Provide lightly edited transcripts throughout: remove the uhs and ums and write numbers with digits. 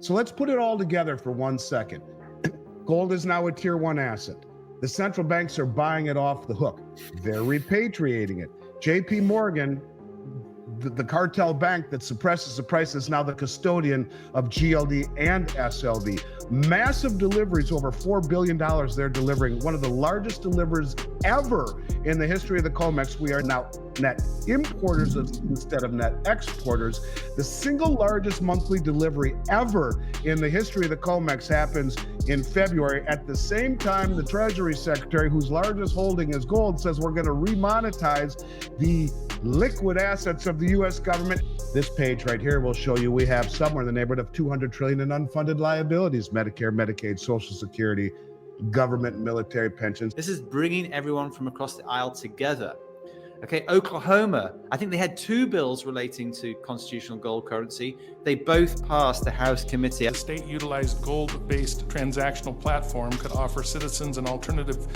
So let's put it all together for 1 second. Gold is now a tier 1 asset. The central banks are buying it off the hook. They're repatriating it. JP Morgan, the cartel bank that suppresses the price, is now the custodian of GLD and SLV. Massive deliveries, over $4 billion they're delivering. One of the largest deliveries ever in the history of the COMEX. We are now net importers instead of net exporters. The single largest monthly delivery ever in the history of the COMEX happens in February. At the same time, the Treasury Secretary, whose largest holding is gold, says we're going to remonetize the liquid assets of the U.S. government. This page right here will show you we have somewhere in the neighborhood of $200 trillion in unfunded liabilities: Medicare, Medicaid, Social Security, government, military pensions. This is bringing everyone from across the aisle together. Okay, Oklahoma, I think they had 2 bills relating to constitutional gold currency. They both passed the House committee. A state-utilized gold-based transactional platform could offer citizens an alternative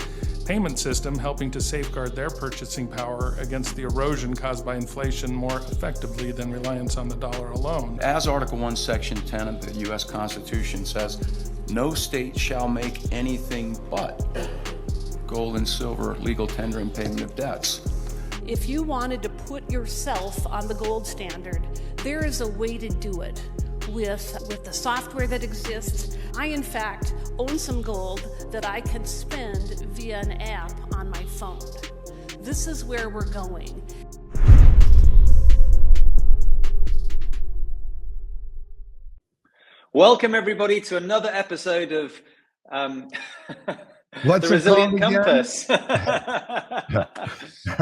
payment system, helping to safeguard their purchasing power against the erosion caused by inflation more effectively than reliance on the dollar alone. As Article 1, Section 10 of the U.S. Constitution says, no state shall make anything but gold and silver legal tender and payment of debts. If you wanted to put yourself on the gold standard, there is a way to do it with the software that exists. I, in fact, own some gold that I can spend via an app on my phone. This is where we're going. Welcome, everybody, to another episode of What's the Resilient Compass.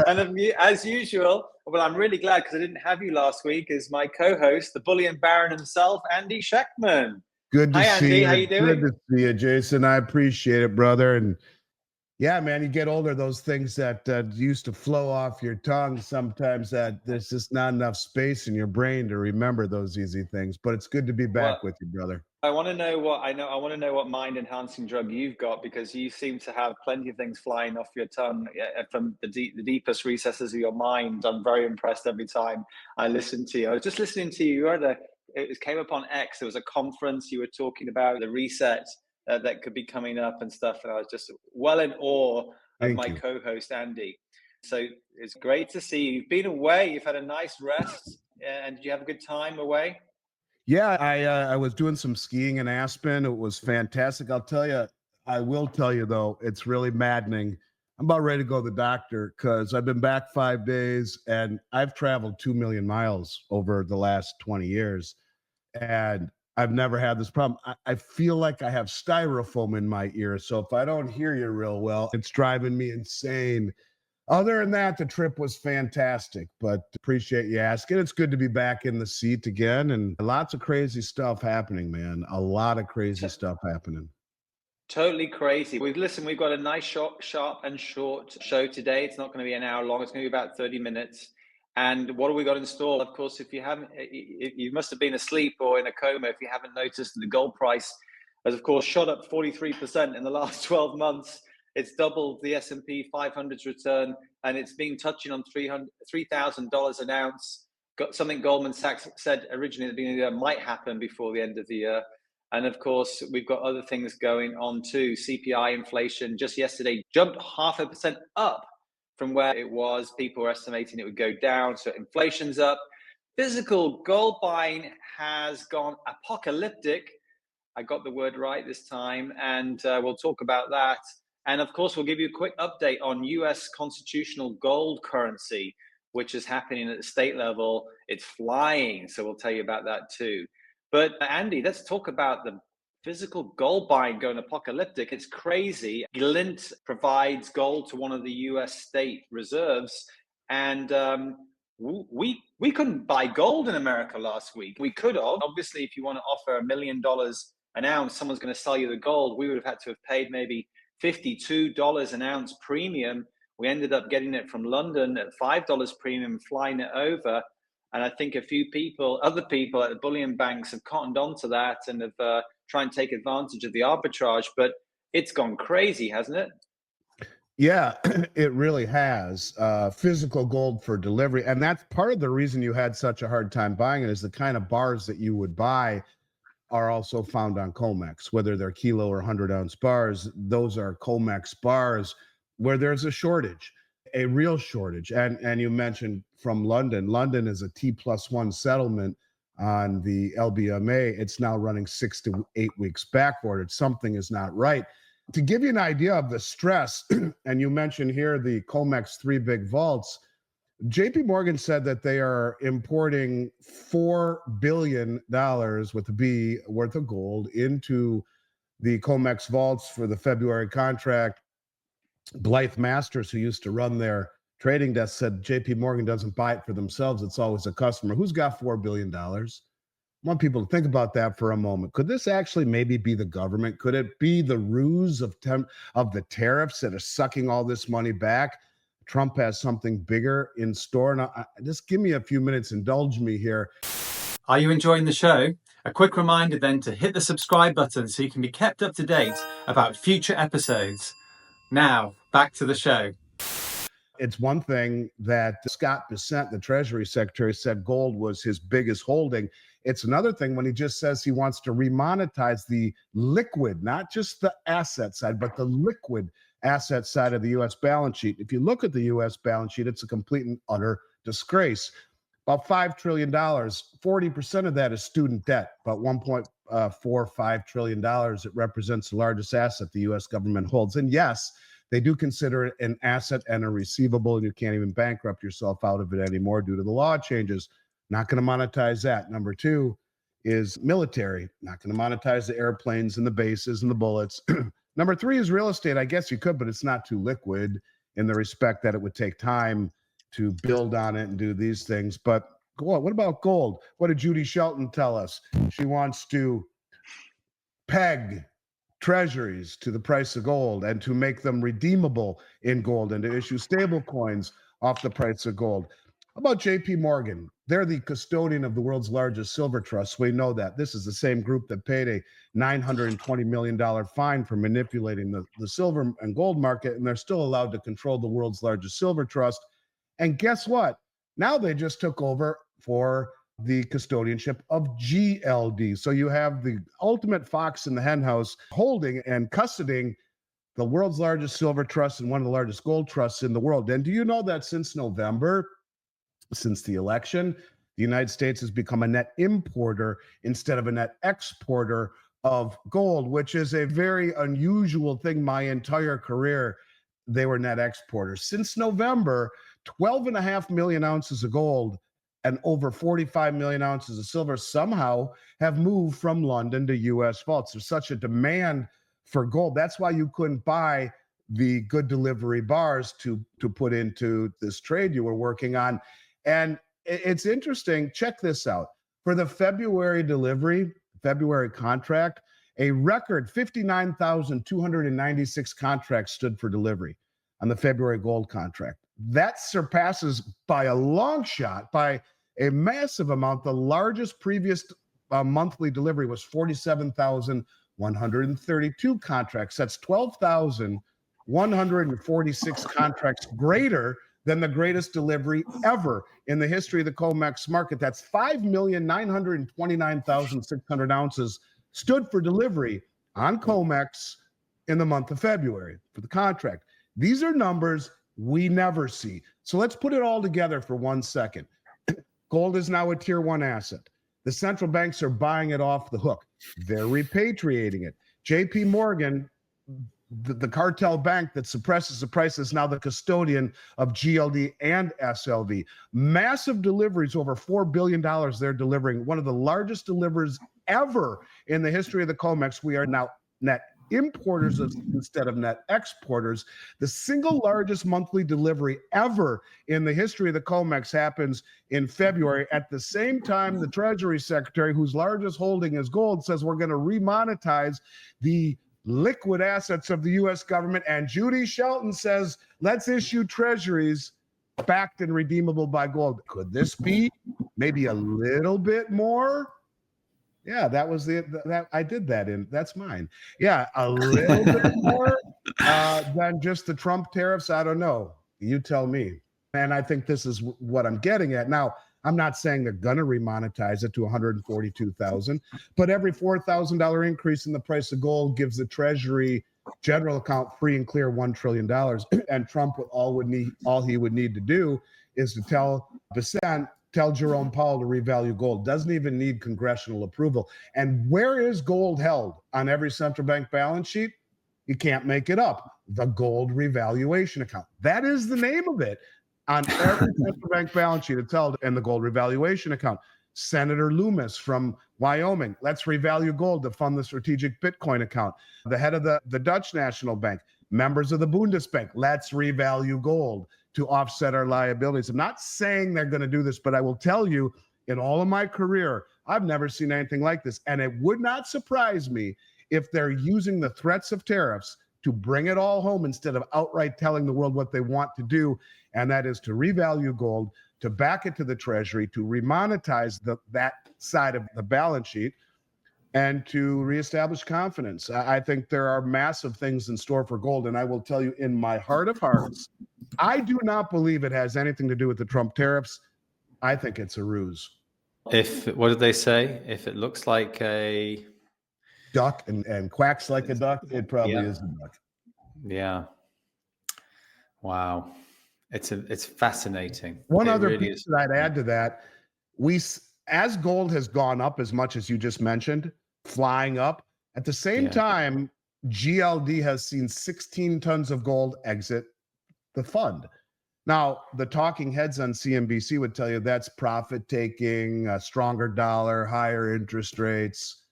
And as usual, well, I'm really glad because I didn't have you last week as my co-host, the bullion baron himself, Andy Schectman. Good to Hi, see Andy. you. How you doing? Good to see you, Jason. I appreciate it, brother. And yeah, man, you get older, those things that used to flow off your tongue, sometimes that there's just not enough space in your brain to remember those easy things. But it's good to be back with you, brother. I want to know what mind-enhancing drug you've got, because you seem to have plenty of things flying off your tongue from the deepest recesses of your mind. I'm very impressed every time I listen to you. I was just listening to you. It came up on X. There was a conference. You were talking about the reset that could be coming up and stuff, and I was just well in awe of my co-host Andy. So it's great to see you. You've been away. You've had a nice rest, and did you have a good time away? Yeah, I was doing some skiing in Aspen. It was fantastic. I will tell you though, it's really maddening. I'm about ready to go to the doctor because I've been back 5 days and I've traveled 2 million miles over the last 20 years. And I've never had this problem. I feel like I have styrofoam in my ear. So if I don't hear you real well, it's driving me insane. Other than that, the trip was fantastic, but appreciate you asking. It's good to be back in the seat again, and lots of crazy stuff happening, man. A lot of crazy stuff happening. Totally crazy. We've got a nice, sharp and short show today. It's not going to be an hour long. It's going to be about 30 minutes. And what have we got in store? Of course, if you must have been asleep or in a coma if you haven't noticed, the gold price has, of course, shot up 43% in the last 12 months. It's doubled the S&P 500's return, and it's been touching on $3,000 an ounce. Got something Goldman Sachs said originally at the beginning of the year might happen before the end of the year. And of course, we've got other things going on too. CPI inflation just yesterday jumped 0.5% up from where it was. People were estimating it would go down. So inflation's up. Physical gold buying has gone apocalyptic. I got the word right this time, and we'll talk about that. And of course, we'll give you a quick update on US constitutional gold currency, which is happening at the state level. It's flying. So we'll tell you about that too. But Andy, let's talk about the physical gold buying going apocalyptic. It's crazy. Glint provides gold to one of the US state reserves. And we couldn't buy gold in America last week. We could have. Obviously, if you want to offer $1 million an ounce, someone's going to sell you the gold. We would have had to have paid maybe $52 an ounce premium. We ended up getting it from London at $5 premium, flying it over. And I think other people at the bullion banks have cottoned onto that and have tried and take advantage of the arbitrage. But it's gone crazy, hasn't it? Yeah, it really has. Physical gold for delivery. And that's part of the reason you had such a hard time buying it, is the kind of bars that you would buy are also found on COMEX, whether they're kilo or 100-ounce bars. Those are COMEX bars where there's a shortage, a real shortage. And you mentioned from London. London is a T+1 settlement on the LBMA. It's now running 6 to 8 weeks backordered. Something is not right. To give you an idea of the stress, and you mentioned here the COMEX 3 big vaults, JP Morgan said that they are importing $4 billion with a B worth of gold into the COMEX vaults for the February contract. Blythe Masters, who used to run their trading desk, said JP Morgan doesn't buy it for themselves. It's always a customer. Who's got $4 billion? I want people to think about that for a moment. Could this actually maybe be the government? Could it be the ruse of the tariffs that are sucking all this money back? Trump has something bigger in store. Now, just give me a few minutes. Indulge me here. Are you enjoying the show? A quick reminder then to hit the subscribe button so you can be kept up to date about future episodes. Now, back to the show. It's one thing that Scott Bessent, the Treasury Secretary, said gold was his biggest holding. It's another thing when he just says he wants to remonetize the liquid, not just the asset side, but the liquid asset side of the U.S. balance sheet. If you look at the U.S. balance sheet, it's a complete and utter disgrace. About $5 trillion, 40% of that is student debt, about $1.45 trillion. It represents the largest asset the U.S. government holds. And yes, they do consider it an asset and a receivable, and you can't even bankrupt yourself out of it anymore due to the law changes. Not going to monetize that. Number two is military. Not going to monetize the airplanes and the bases and the bullets. Number three is real estate. I guess you could, but it's not too liquid in the respect that it would take time to build on it and do these things. But what about gold? What did Judy Shelton tell us? She wants to peg treasuries to the price of gold and to make them redeemable in gold and to issue stable coins off the price of gold. How about JP Morgan? They're the custodian of the world's largest silver trust. We know that. This is the same group that paid a $920 million fine for manipulating the silver and gold market, and they're still allowed to control the world's largest silver trust. And guess what? Now they just took over for the custodianship of GLD. So you have the ultimate fox in the henhouse holding and custodying the world's largest silver trust and one of the largest gold trusts in the world. And do you know that since November, since the election, the United States has become a net importer instead of a net exporter of gold, which is a very unusual thing. My entire career, they were net exporters. Since November, 12.5 million ounces of gold and over 45 million ounces of silver somehow have moved from London to U.S. vaults. There's such a demand for gold. That's why you couldn't buy the good delivery bars to put into this trade you were working on. And it's interesting. Check this out. For the February delivery, February contract, a record 59,296 contracts stood for delivery on the February gold contract. That surpasses by a long shot, by a massive amount. The largest previous monthly delivery was 47,132 contracts. That's 12,146 contracts greater than the greatest delivery ever in the history of the COMEX market. That's 5,929,600 ounces stood for delivery on COMEX in the month of February for the contract. These are numbers we never see. So let's put it all together for 1 second. Gold is now a tier 1 asset. The central banks are buying it off the hook. They're repatriating it. JP Morgan, the cartel bank that suppresses the price, is now the custodian of GLD and SLV. Massive deliveries, over $4 billion they're delivering. One of the largest deliveries ever in the history of the COMEX. We are now net importers instead of net exporters. The single largest monthly delivery ever in the history of the COMEX happens in February. At the same time, the Treasury Secretary, whose largest holding is gold, says we're going to remonetize the liquid assets of the U.S. government. And Judy Shelton says, let's issue treasuries backed and redeemable by gold. Could this be maybe a little bit more? Yeah, that was that I did that in. That's mine. Yeah, a little bit more than just the Trump tariffs. I don't know. You tell me. And I think this is what I'm getting at. Now, I'm not saying they're going to remonetize it to 142,000, but every $4,000 increase in the price of gold gives the Treasury general account free and clear $1 trillion. And Trump, all he would need to do is to tell Jerome Powell to revalue gold. Doesn't even need congressional approval. And where is gold held on every central bank balance sheet? You can't make it up. The gold revaluation account. That is the name of it. On every central bank balance sheet, it's held in the gold revaluation account. Senator Loomis from Wyoming, let's revalue gold to fund the strategic Bitcoin account. The head of the Dutch National Bank, members of the Bundesbank, let's revalue gold to offset our liabilities. I'm not saying they're going to do this, but I will tell you, in all of my career, I've never seen anything like this. And it would not surprise me if they're using the threats of tariffs to bring it all home instead of outright telling the world what they want to do, and that is to revalue gold, to back it to the Treasury, to remonetize that side of the balance sheet, and to reestablish confidence. I think there are massive things in store for gold, and I will tell you in my heart of hearts, I do not believe it has anything to do with the Trump tariffs. I think it's a ruse. What did they say? If it looks like a duck and quacks like a duck, it probably is a duck. Yeah. Wow. It's fascinating. One other piece that I'd add to that, as gold has gone up as much as you just mentioned, flying up, at the same time, GLD has seen 16 tons of gold exit the fund. Now, the talking heads on CNBC would tell you that's profit taking, a stronger dollar, higher interest rates.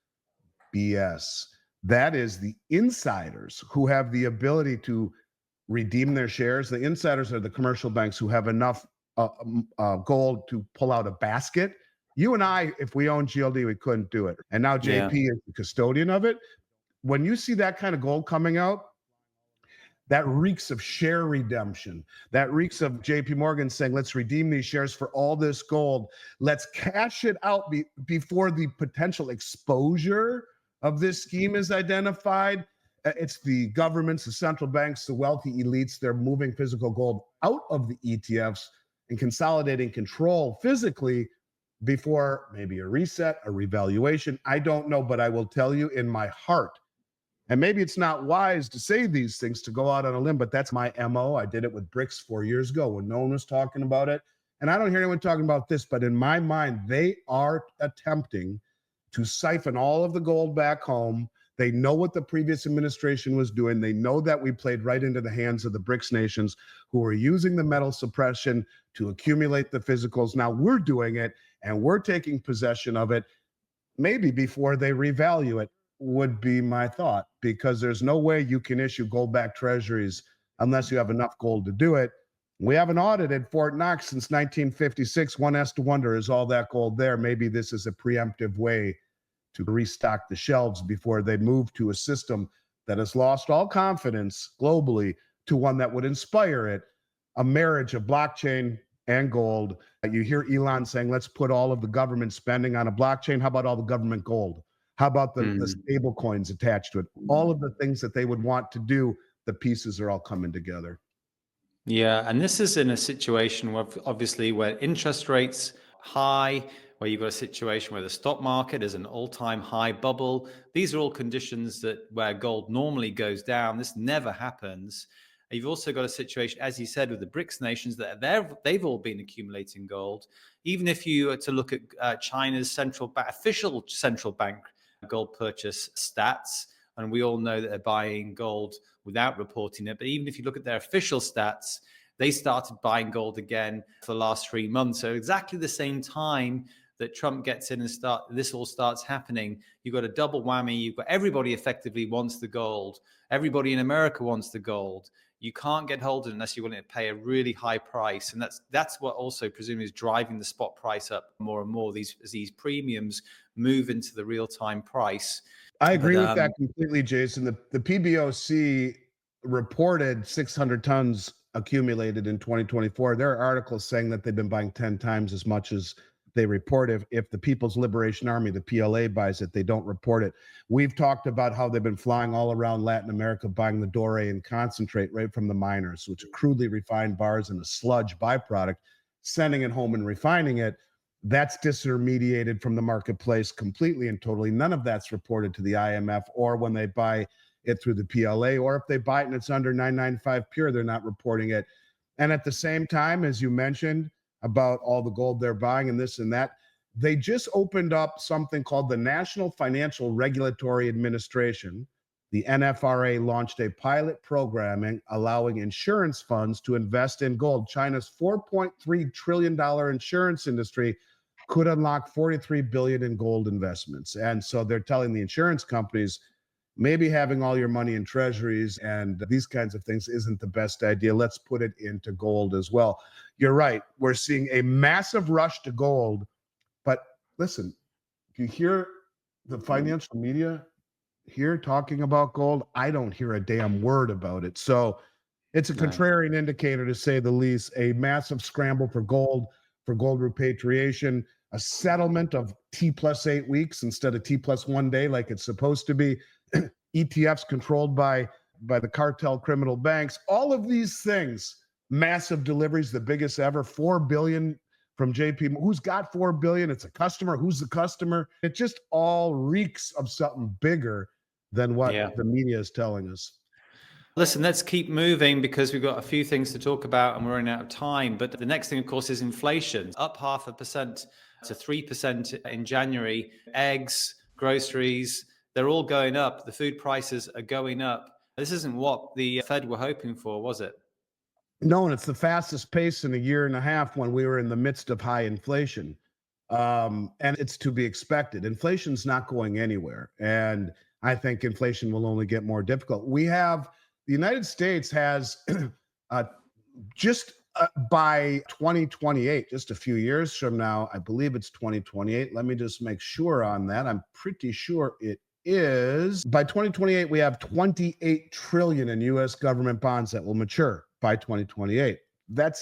BS. That is the insiders who have the ability to redeem their shares. The insiders are the commercial banks who have enough gold to pull out a basket. You and I, if we own GLD, we couldn't do it. And now JP is the custodian of it. When you see that kind of gold coming out, that reeks of share redemption. That reeks of JP Morgan saying, let's redeem these shares for all this gold. Let's cash it out before the potential exposure of this scheme is identified. It's the governments, the central banks, the wealthy elites. They're moving physical gold out of the ETFs and consolidating control physically before maybe a reset, a revaluation. I don't know, but I will tell you in my heart, and maybe it's not wise to say these things, to go out on a limb, but that's my MO. I did it with BRICS 4 years ago when no one was talking about it. And I don't hear anyone talking about this, but in my mind, they are attempting to siphon all of the gold back home. They know what the previous administration was doing. They know that we played right into the hands of the BRICS nations who are using the metal suppression to accumulate the physicals. Now we're doing it and we're taking possession of it, maybe before they revalue it, would be my thought, because there's no way you can issue gold-backed treasuries unless you have enough gold to do it. We haven't audited Fort Knox since 1956. One has to wonder, is all that gold there? Maybe this is a preemptive way to restock the shelves before they move to a system that has lost all confidence globally to one that would inspire it, a marriage of blockchain and gold. You hear Elon saying, let's put all of the government spending on a blockchain. How about all the government gold? How about the stable coins attached to it? All of the things that they would want to do, the pieces are all coming together. Yeah, and this is in a situation where obviously where interest rates high, where you've got a situation where the stock market is an all-time high bubble. These are all conditions that where gold normally goes down. This never happens. You've also got a situation, as you said, with the BRICS nations that they've all been accumulating gold. Even if you were to look at China's official central bank gold purchase stats, and we all know that they're buying gold without reporting it. But even if you look at their official stats, they started buying gold again for the last 3 months. So exactly the same time that Trump gets in and this all starts happening, you've got a double whammy. You've got everybody effectively wants the gold. Everybody in America wants the gold. You can't get hold of it unless you're willing to pay a really high price. And that's what also presumably is driving the spot price up more and more. These premiums move into the real-time price. I agree with that completely, Jason. The PBOC reported 600 tons accumulated in 2024. There are articles saying that they've been buying 10 times as much as they report. If the People's Liberation Army, the PLA, buys it, they don't report it. We've talked about how they've been flying all around Latin America buying the doré and concentrate right from the miners, which are crudely refined bars and a sludge byproduct, sending it home and refining it. That's disintermediated from the marketplace completely and totally. None of that's reported to the IMF, or when they buy it through the PLA, or if they buy it and it's under 995 pure, they're not reporting it. And at the same time, as you mentioned about all the gold they're buying and this and that, they just opened up something called the National Financial Regulatory Administration. The NFRA launched a pilot program allowing insurance funds to invest in gold. China's $4.3 trillion insurance industry could unlock 43 billion in gold investments. And so they're telling the insurance companies, maybe having all your money in treasuries and these kinds of things isn't the best idea. Let's put it into gold as well. You're right. We're seeing a massive rush to gold. But listen, you hear the financial media here talking about gold, I don't hear a damn word about it. So it's a contrarian indicator, to say the least. A massive scramble for gold repatriation, a settlement of T+8 weeks instead of T+1 day like it's supposed to be, ETFs controlled by the cartel criminal banks, all of these things, massive deliveries, the biggest ever, 4 billion from JP. Who's got 4 billion? It's a customer. Who's the customer? It just all reeks of something bigger than what the media is telling us. Listen, let's keep moving because we've got a few things to talk about and we're running out of time. But the next thing, of course, is inflation. Up 0.5% to 3% in January. Eggs, groceries, they're all going up. The food prices are going up. This isn't what the Fed were hoping for, was it? No, and it's the fastest pace in a year and a half when we were in the midst of high inflation. And it's to be expected. Inflation's not going anywhere. And I think inflation will only get more difficult. The United States has by 2028, just a few years from now, I believe it's 2028. Let me just make sure on that. I'm pretty sure it is. By 2028, we have 28 trillion in U.S. government bonds that will mature by 2028. That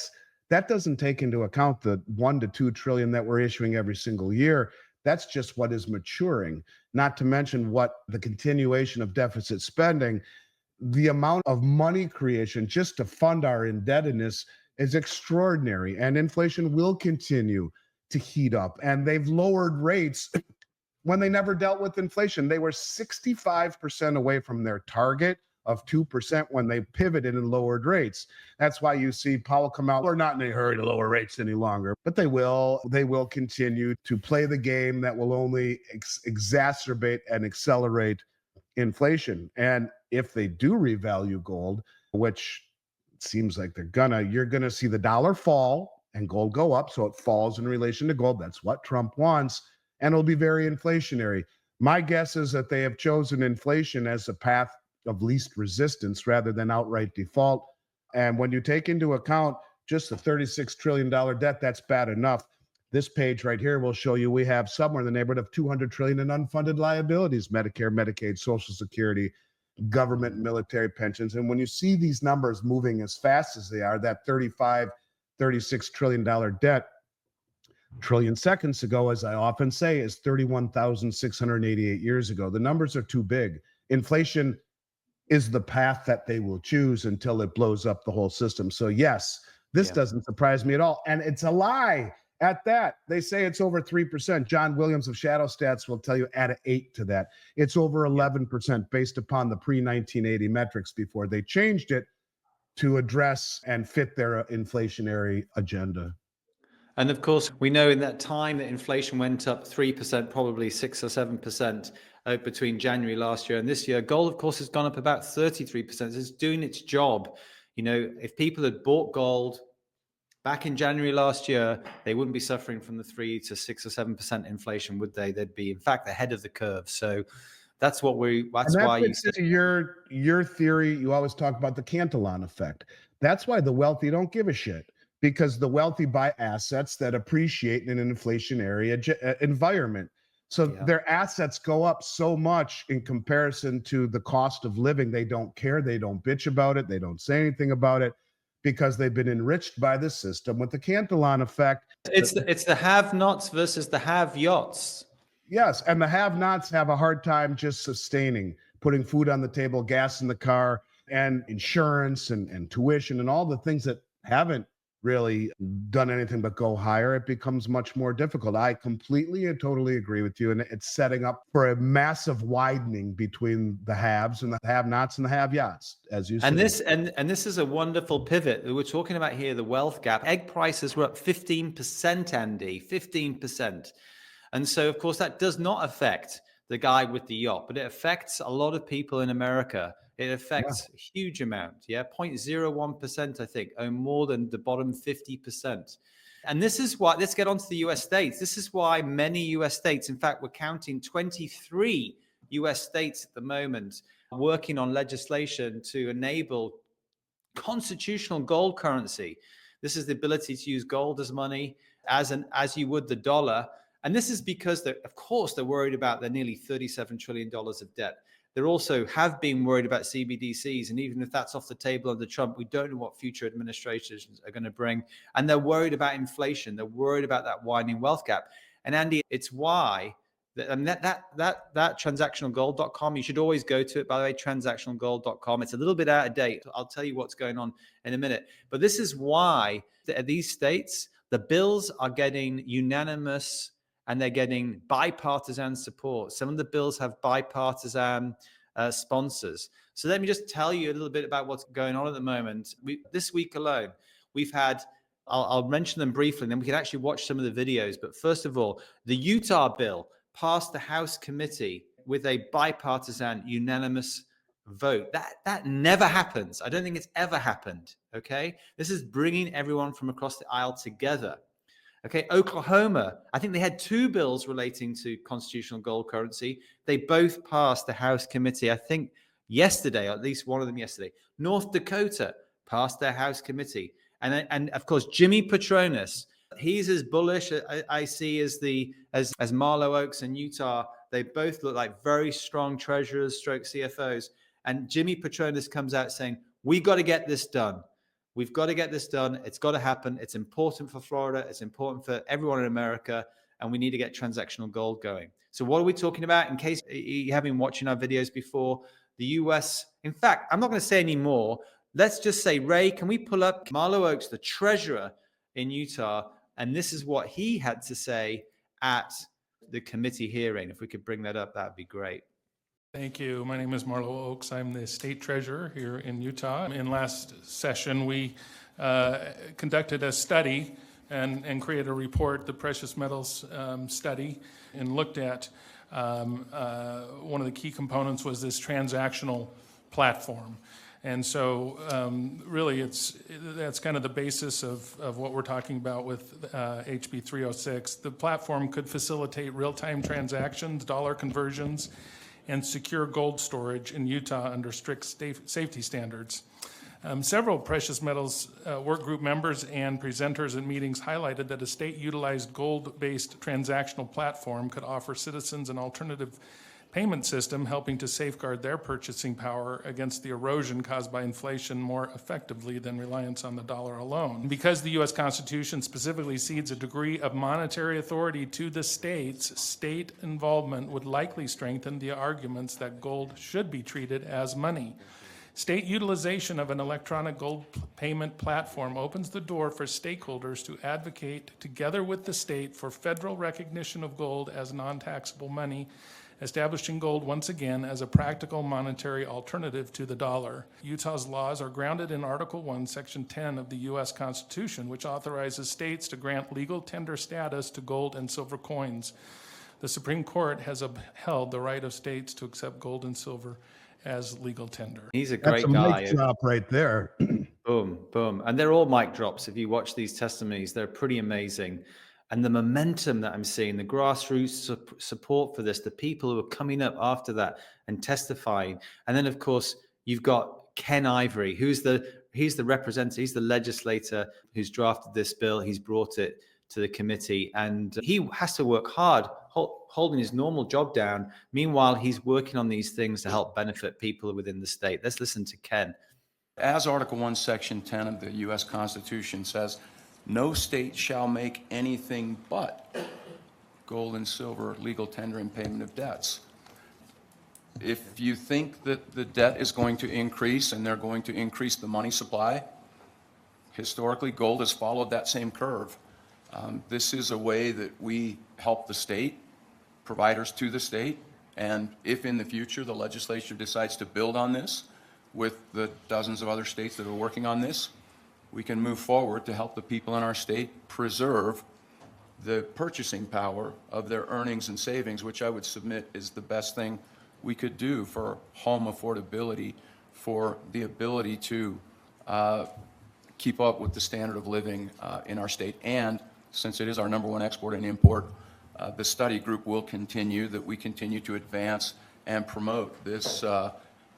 doesn't take into account the 1 to 2 trillion that we're issuing every single year. That's just what is maturing, not to mention what the continuation of deficit spending. The amount of money creation just to fund our indebtedness is extraordinary, and inflation will continue to heat up. And they've lowered rates when they never dealt with inflation. They were 65% away from their target of 2% when they pivoted and lowered rates. That's why you see Powell come out. We're not in a hurry to lower rates any longer, but they will continue to play the game that will only exacerbate and accelerate inflation. And if they do revalue gold, which it seems like you're gonna see the dollar fall and gold go up. So it falls in relation to gold. That's what Trump wants. And it'll be very inflationary. My guess is that they have chosen inflation as a path of least resistance rather than outright default. And when you take into account just the $36 trillion debt, that's bad enough. This page right here will show you we have somewhere in the neighborhood of 200 trillion in unfunded liabilities: Medicare, Medicaid, Social Security, government, and military pensions. And when you see these numbers moving as fast as they are, that $36 trillion debt, trillion seconds ago, as I often say, is 31,688 years ago. The numbers are too big. Inflation is the path that they will choose until it blows up the whole system. So yes, this doesn't surprise me at all. And it's a lie at that. They say it's over 3%. John Williams of Shadow Stats will tell you add an 8 to that. It's over 11% based upon the pre-1980 metrics before they changed it to address and fit their inflationary agenda. And of course, we know in that time that inflation went up 3%, probably 6 or 7% between January last year and this year. Gold, of course, has gone up about 33%. It's doing its job. You know, if people had bought gold back in January last year, they wouldn't be suffering from the 3 to 6 or 7% inflation, would they? They'd be, in fact, ahead of the curve. So that's why you said your theory. You always talk about the Cantillon effect. That's why the wealthy don't give a shit, because the wealthy buy assets that appreciate in an inflationary environment. So their assets go up so much in comparison to the cost of living. They don't care. They don't bitch about it. They don't say anything about it because they've been enriched by the system with the Cantillon effect. It's the have-nots versus the have-yachts. Yes, and the have-nots have a hard time just sustaining, putting food on the table, gas in the car, and insurance and tuition and all the things that haven't really done anything but go higher, it becomes much more difficult. I completely and totally agree with you. And it's setting up for a massive widening between the haves and the have-nots and the have-yachts, as you And said. this is a wonderful pivot. We're talking about here the wealth gap. Egg prices were up 15%, Andy, 15%. And so, of course, that does not affect the guy with the yacht, but it affects a lot of people in America. It affects a huge amount, 0.01%, I think, or more than the bottom 50%. And this is why, let's get on to the US states. This is why many US states, in fact, we're counting 23 US states at the moment, working on legislation to enable constitutional gold currency. This is the ability to use gold as money, as you would the dollar. And this is because, of course, they're worried about their nearly $37 trillion of debt. They also have been worried about CBDCs. And even if that's off the table under Trump, we don't know what future administrations are going to bring. And they're worried about inflation. They're worried about that widening wealth gap. And Andy, it's why that transactionalgold.com, you should always go to it, by the way, transactionalgold.com. It's a little bit out of date. I'll tell you what's going on in a minute. But this is why these states, the bills are getting unanimous and they're getting bipartisan support. Some of the bills have bipartisan sponsors. So let me just tell you a little bit about what's going on at the moment. This week alone, we've had, I'll mention them briefly, and then we can actually watch some of the videos. But first of all, the Utah bill passed the House committee with a bipartisan unanimous vote. That never happens. I don't think it's ever happened. Okay. This is bringing everyone from across the aisle together. Okay. Oklahoma, I think they had two bills relating to constitutional gold currency. They both passed the House committee, I think yesterday, or at least one of them yesterday. North Dakota passed their House committee. And of course, Jimmy Patronis, he's as bullish, I see, as Marlo Oaks in Utah. They both look like very strong treasurers, stroke CFOs. And Jimmy Patronis comes out saying, we got to get this done. We've got to get this done. It's got to happen. It's important for Florida. It's important for everyone in America. And we need to get transactional gold going. So what are we talking about? In case you haven't been watching our videos before, the US, in fact, I'm not going to say any more. Let's just say, Ray, can we pull up Marlo Oaks, the treasurer in Utah? And this is what he had to say at the committee hearing. If we could bring that up, that'd be great. Thank you. My name is Marlo Oaks. I'm the state treasurer here in Utah. In last session, we conducted a study and created a report, the precious metals study, and looked at one of the key components was this transactional platform. And so really that's kind of the basis of what we're talking about with HB 306. The platform could facilitate real-time transactions, dollar conversions, and secure gold storage in Utah under strict safety standards. Several precious metals work group members and presenters at meetings highlighted that a state-utilized gold-based transactional platform could offer citizens an alternative payment system, helping to safeguard their purchasing power against the erosion caused by inflation more effectively than reliance on the dollar alone. Because the U.S. Constitution specifically cedes a degree of monetary authority to the states, state involvement would likely strengthen the arguments that gold should be treated as money. State utilization of an electronic gold payment platform opens the door for stakeholders to advocate together with the state for federal recognition of gold as non-taxable money, establishing gold once again as a practical monetary alternative to the dollar. Utah's laws are grounded in Article 1, Section 10 of the U.S. Constitution, which authorizes states to grant legal tender status to gold and silver coins. The Supreme Court has upheld the right of states to accept gold and silver as legal tender. He's a great guy. That's a mic drop right there. Boom, boom. And they're all mic drops. If you watch these testimonies, they're pretty amazing. And the momentum that I'm seeing, the grassroots support for this, the people who are coming up after that and testifying. And then, of course, you've got Ken Ivory, he's the representative, he's the legislator who's drafted this bill. He's brought it to the committee, and he has to work hard, holding his normal job down. Meanwhile, he's working on these things to help benefit people within the state. Let's listen to Ken. As Article 1, Section 10 of the U.S. Constitution says, no state shall make anything but gold and silver legal tender and payment of debts. If you think that the debt is going to increase and they're going to increase the money supply, historically, gold has followed that same curve. This is a way that we help the state, providers to the state, and if in the future the legislature decides to build on this with the dozens of other states that are working on this, we can move forward to help the people in our state preserve the purchasing power of their earnings and savings, which I would submit is the best thing we could do for home affordability, for the ability to keep up with the standard of living in our state. And since it is our #1 export and import, the study group will continue, that we continue to advance and promote this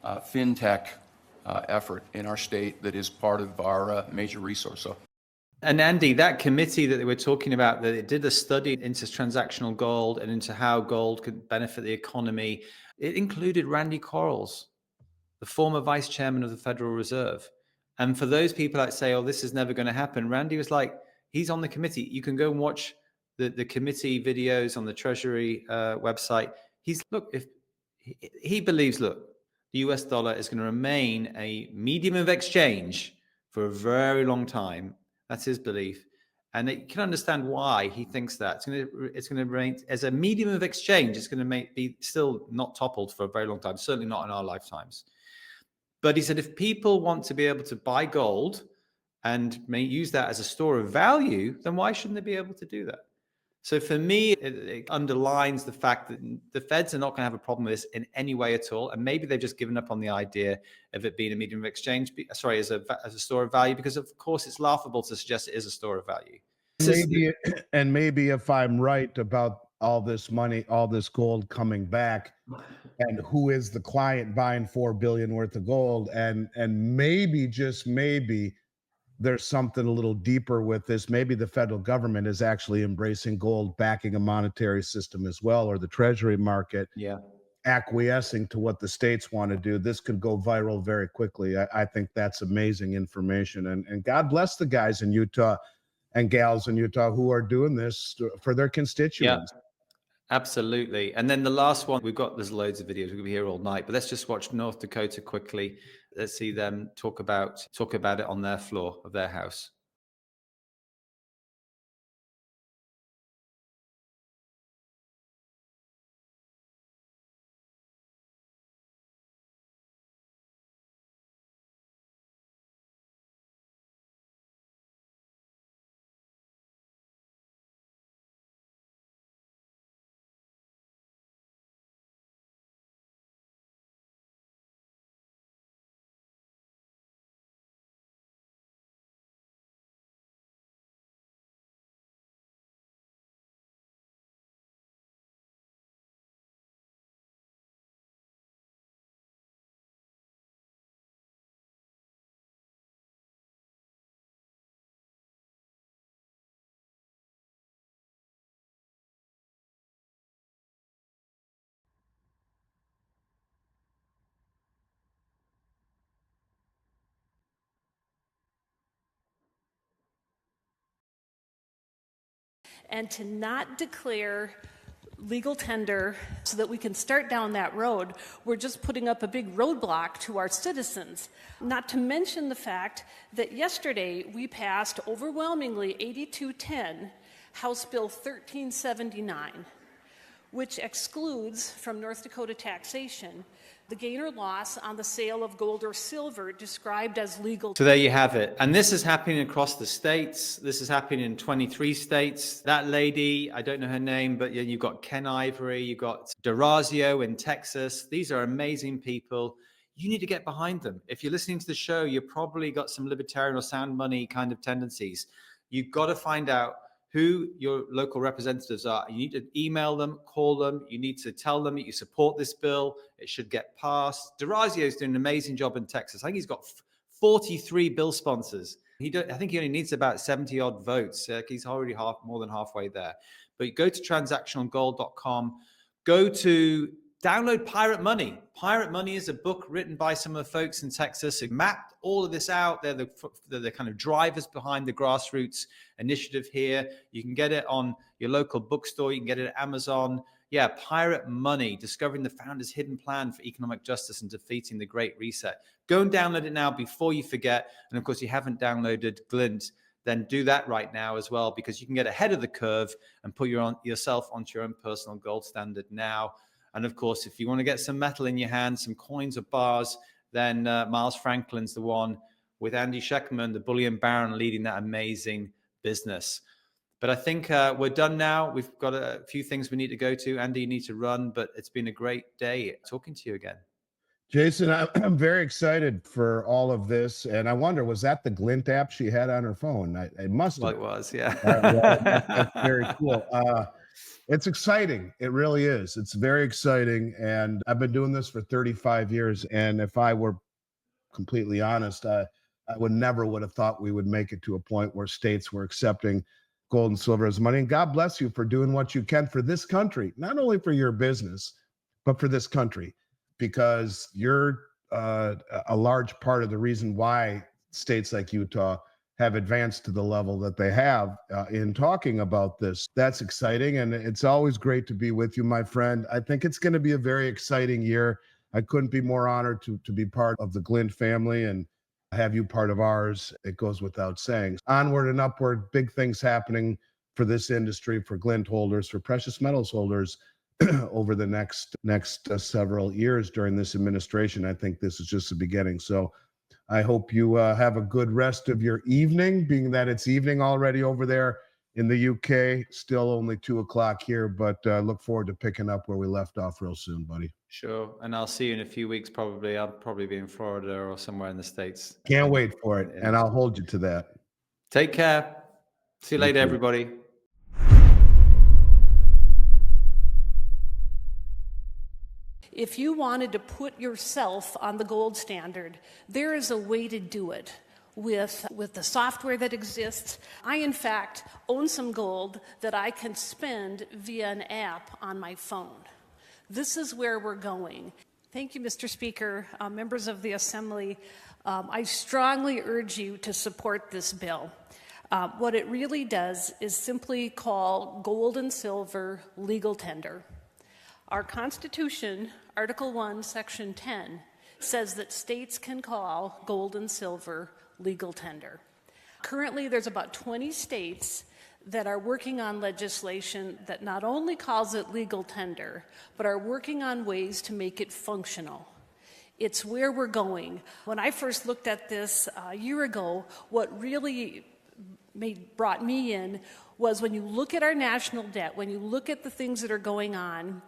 fintech effort in our state that is part of our major resource. So. And Andy, that committee that they were talking about, that it did a study into transactional gold and into how gold could benefit the economy, it included Randy Quarles, the former vice chairman of the Federal Reserve. And for those people that say, oh, this is never going to happen, Randy was like, he's on the committee. You can go and watch the committee videos on the Treasury website. If he believes, the US dollar is going to remain a medium of exchange for a very long time. That's his belief. And you can understand why he thinks that. It's going to remain as a medium of exchange. It's going to be still not toppled for a very long time, certainly not in our lifetimes. But he said, if people want to be able to buy gold and may use that as a store of value, then why shouldn't they be able to do that? So for me, it underlines the fact that the Feds are not going to have a problem with this in any way at all. And maybe they've just given up on the idea of it being a medium of exchange, as a store of value, because of course it's laughable to suggest it is a store of value. Maybe if I'm right about all this money, all this gold coming back, and who is the client buying $4 billion worth of gold, and maybe, just maybe, there's something a little deeper with this. Maybe the federal government is actually embracing gold, backing a monetary system as well, or the Treasury market acquiescing to what the states want to do. This could go viral very quickly. I think that's amazing information. And God bless the guys in Utah and gals in Utah who are doing this for their constituents. Yeah, absolutely. And then the last one, there's loads of videos. We're going to be here all night, but let's just watch North Dakota quickly. Let's see them talk about it on their floor of their house. And to not declare legal tender so that we can start down that road, we're just putting up a big roadblock to our citizens. Not to mention the fact that yesterday we passed overwhelmingly 8210 House Bill 1379, which excludes from North Dakota taxation the gain or loss on the sale of gold or silver described as legal. So there you have it. And this is happening across the states. This is happening in 23 states. That lady, I don't know her name, but you've got Ken Ivory, you've got D'Orazio in Texas. These are amazing people. You need to get behind them. If you're listening to the show, you've probably got some libertarian or sound money kind of tendencies. You've got to find out who your local representatives are. You need to email them, call them. You need to tell them that you support this bill. It should get passed. D'Orazio is doing an amazing job in Texas. I think he's got 43 bill sponsors. I think he only needs about 70 odd votes. He's already more than halfway there. But go to transactionalgold.com. Go to download Pirate Money. Pirate Money is a book written by some of the folks in Texas who mapped all of this out. They're the kind of drivers behind the grassroots initiative here. You can get it on your local bookstore. You can get it at Amazon. Yeah, pirate money, discovering the founder's hidden plan for economic justice and defeating the Great Reset. Go and download it now before you forget. And of course, you haven't downloaded Glint, then do that right now as well, because you can get ahead of the curve and put yourself onto your own personal gold standard now. And of course, if you want to get some metal in your hand, some coins or bars, then Miles Franklin's the one, with Andy Schectman, the bullion baron, leading that amazing business. But I think we're done now. We've got a few things we need to go to. Andy, you need to run, but it's been a great day talking to you again. Jason, I'm very excited for all of this. And I wonder, was that the Glint app she had on her phone? It must have. Well, it was, yeah. That's very cool. It's exciting. It really is. It's very exciting. And I've been doing this for 35 years. And if I were completely honest, I would have thought we would make it to a point where states were accepting gold and silver as money. And God bless you for doing what you can for this country, not only for your business, but for this country, because you're a large part of the reason why states like Utah have advanced to the level that they have in talking about this. That's exciting. And it's always great to be with you, my friend. I think it's going to be a very exciting year. I couldn't be more honored to be part of the Glint family and have you part of ours. It goes without saying. Onward and upward, big things happening for this industry, for Glint holders, for precious metals holders over the next several years during this administration. I think this is just the beginning. So I hope you have a good rest of your evening, being that it's evening already over there in the UK. Still only 2:00 here, but look forward to picking up where we left off real soon, buddy. Sure. And I'll see you in a few weeks, probably. I'll probably be in Florida or somewhere in the States. Can't wait for it. And I'll hold you to that. Take care. See you later, everybody. If you wanted to put yourself on the gold standard, there is a way to do it with the software that exists. I, in fact, own some gold that I can spend via an app on my phone. This is where we're going. Thank you, Mr. Speaker, members of the Assembly. I strongly urge you to support this bill. What it really does is simply call gold and silver legal tender. Our Constitution, Article 1, Section 10, says that states can call gold and silver legal tender. Currently, there's about 20 states that are working on legislation that not only calls it legal tender, but are working on ways to make it functional. It's where we're going. When I first looked at this a year ago, what really brought me in was when you look at our national debt, when you look at the things that are going on,